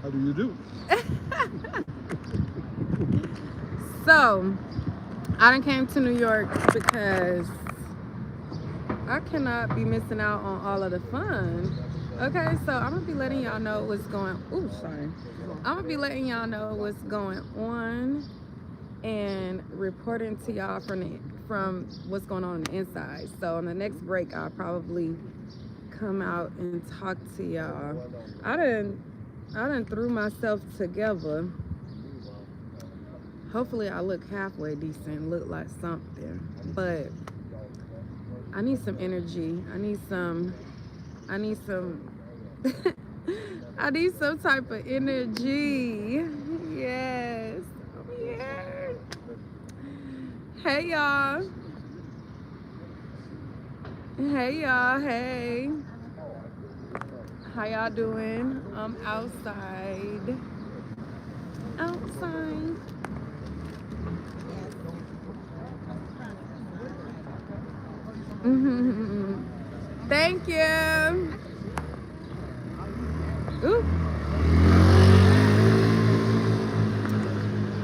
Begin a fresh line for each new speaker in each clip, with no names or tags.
How do you do?
So, I done came to New York because I cannot be missing out on all of the fun. Okay, so I'm gonna be letting y'all know what's going. Ooh, sorry. I'm gonna be letting y'all know what's going on and reporting to y'all from what's going on the inside. So on the next break, I'll probably come out and talk to y'all. I done I done threw myself together. Hopefully I look halfway decent, look like something. But I need some energy. I need some I need some type of energy. Yes. I'm here. Hey y'all. Hey y'all. Hey. How y'all doing? I'm outside. Outside. Thank you. Ooh.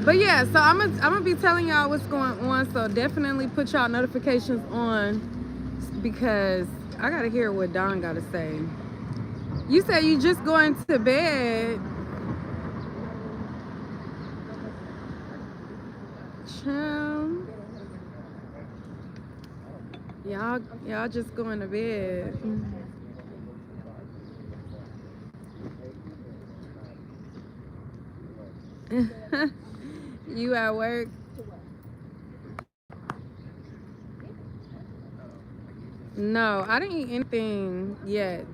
But yeah, so I'm gonna be telling y'all what's going on. So definitely put y'all notifications on because I gotta hear what Don gotta say. You said you just going to bed. Child. Y'all just going to bed. You at work? No, I didn't eat anything yet.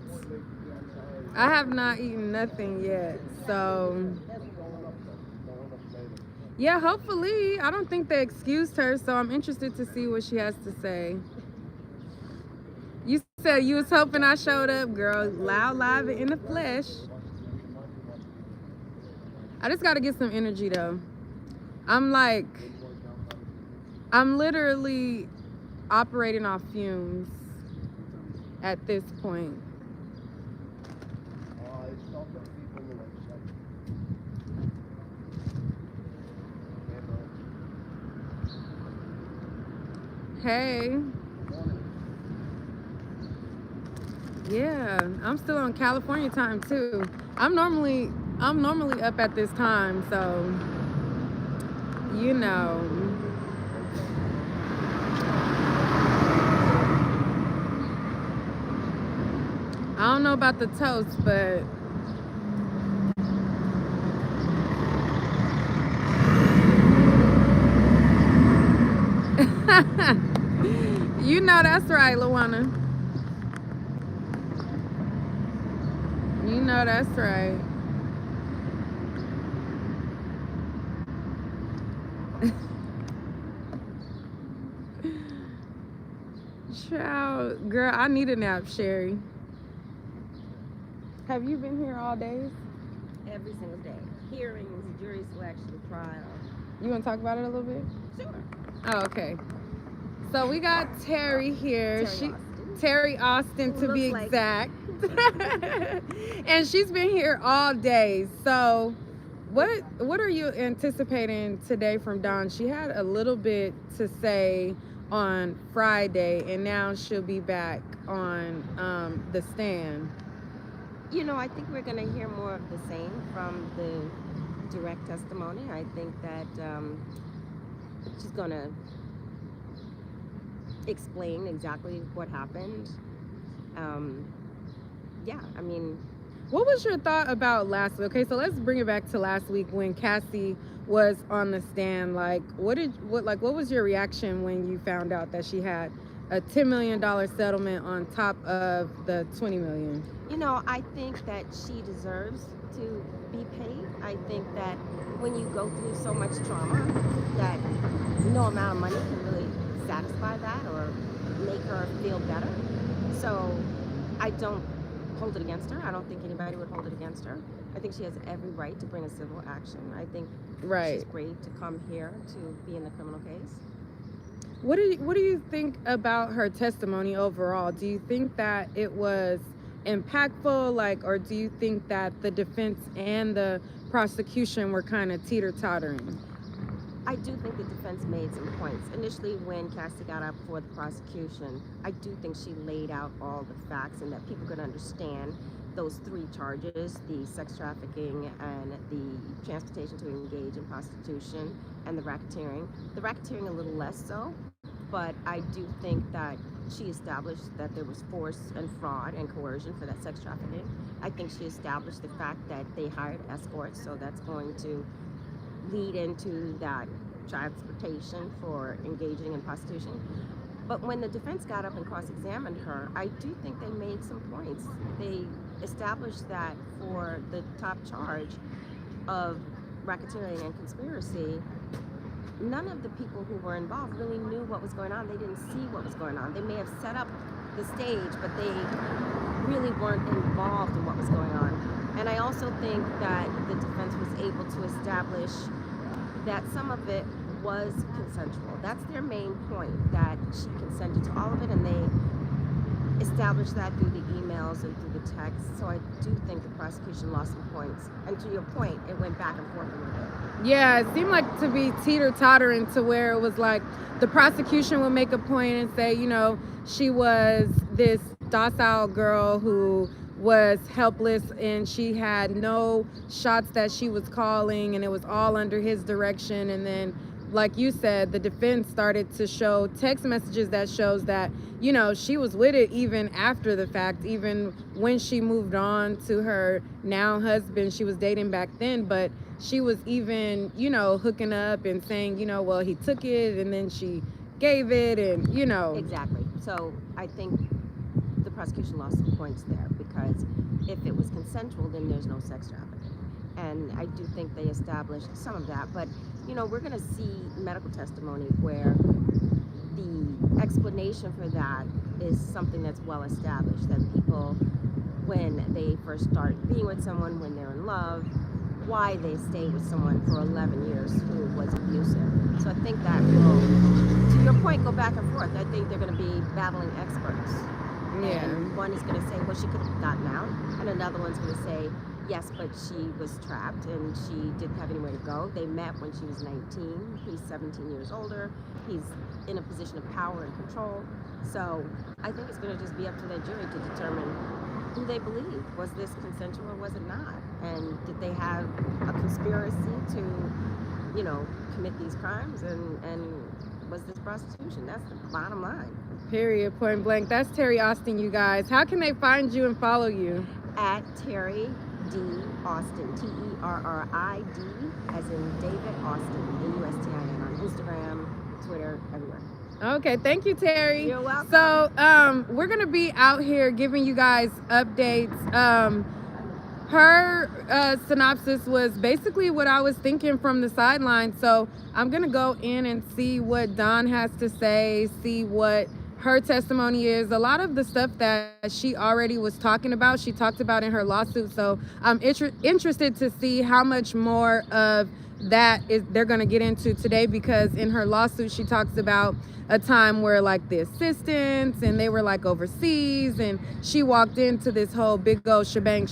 I have not eaten nothing yet. So yeah, hopefully. I don't think they excused her, so I'm interested to see what she has to say. You said you was hoping I showed up, girl. Loud, live, and in the flesh. I just gotta get some energy though. I'm like, I'm literally operating off fumes at this point. Hey. Yeah, I'm still on California time too. I'm normally up at this time, so you know. I don't know about the toast, but you know that's right, Luana. You know that's right. Child, girl, I need a nap, Sherry. Have you been here all days?
Every single day. Hearings, jury selection, trial.
You want to talk about it a little bit?
Sure.
Oh, okay. So we got Terry here. Terry Austin
Who
to be
looks like-
exact. And she's been here all day. So what are you anticipating today from Dawn? She had a little bit to say on Friday, and now she'll be back on the stand.
You know, I think we're going to hear more of the same from the direct testimony. I think that she's going to explain exactly what happened. Yeah, I mean,
what was your thought about last week? Okay, so let's bring it back to last week when Cassie was on the stand. Like, what was your reaction when you found out that she had a $10 million settlement on top of the $20 million?
you know, I think that she deserves to be paid. I think that when you go through so much trauma, that no amount of money can really satisfy that or make her feel better. So I don't hold it against her. I don't think anybody would hold it against her. I think she has every right to bring a civil action. I think she's brave to come here to be in the criminal case.
What do you think about her testimony overall? Do you think that it was impactful, like, or do you think that the defense and the prosecution were kind of teeter-tottering?
I do think the defense made some points. Initially, when Cassie got up for the prosecution, I do think she laid out all the facts and that people could understand those three charges: the sex trafficking and the transportation to engage in prostitution and the racketeering. The racketeering a little less so, but I do think that she established that there was force and fraud and coercion for that sex trafficking. I think she established the fact that they hired escorts, so that's going to lead into that transportation for engaging in prostitution. But when the defense got up and cross-examined her, I do think they made some points. They established that for the top charge of racketeering and conspiracy, none of the people who were involved really knew what was going on. They didn't see what was going on. They may have set up the stage, but they really weren't involved in what was going on. And I also think that the defense was able to establish that some of it was consensual. That's their main point, that she consented to all of it, and they established that through the emails and through the texts. So I do think the prosecution lost some points. And to your point, it went back and forth a little bit.
Yeah, it seemed like to be teeter-tottering, to where it was like the prosecution would make a point and say, you know, she was this docile girl who was helpless and she had no shots that she was calling, and it was all under his direction. And then, like you said, the defense started to show text messages that shows that, you know, she was with it even after the fact, even when she moved on to her now husband she was dating back then. But she was even, you know, hooking up and saying, you know, well, he took it and then she gave it, and, you know.
Exactly. So I think the prosecution lost some points there, because if it was consensual, then there's no sex trafficking. And I do think they established some of that. But, you know, we're going to see medical testimony where the explanation for that is something that's well established, that people, when they first start being with someone, when they're in love, why they stay with someone for 11 years who was abusive. So I think that will, to your point, go back and forth. I think they're going to be battling experts.
Yeah.
And one is going to say, well, she could have gotten out. And another one's going to say, yes, but she was trapped and she didn't have anywhere to go. They met when she was 19. He's 17 years older. He's in a position of power and control. So I think it's going to just be up to the jury to determine who they believe. Was this consensual or was it not? And did they have a conspiracy to, you know, commit these crimes? And was this prostitution? That's the bottom line.
Period, point blank. That's Terry Austin, you guys. How can they find you and follow you?
At Terry D. Austin, Terrid, as in David Austin, AUSTIN, on Instagram, Twitter, everywhere.
Okay, thank you, Terry.
You're welcome.
So we're gonna be out here giving you guys updates. Her synopsis was basically what I was thinking from the sideline. So I'm gonna go in and see what Dawn has to say, see what her testimony is. A lot of the stuff that she already was talking about, she talked about in her lawsuit. So I'm interested to see how much more of that is they're going to get into today, because in her lawsuit she talks about a time where like the assistants and they were like overseas and she walked into this whole big old shebang.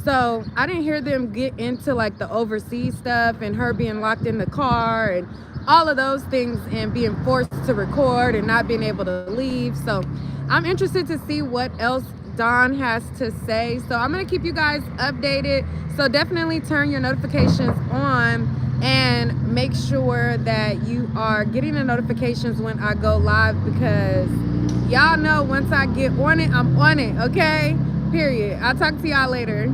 So I didn't hear them get into like the overseas stuff and her being locked in the car and all of those things and being forced to record and not being able to leave. So I'm interested to see what else Dawn has to say. So I'm going to keep you guys updated. So definitely turn your notifications on and make sure that you are getting the notifications when I go live, because y'all know once I get on it, I'm on it, okay? Period. I'll talk to y'all later.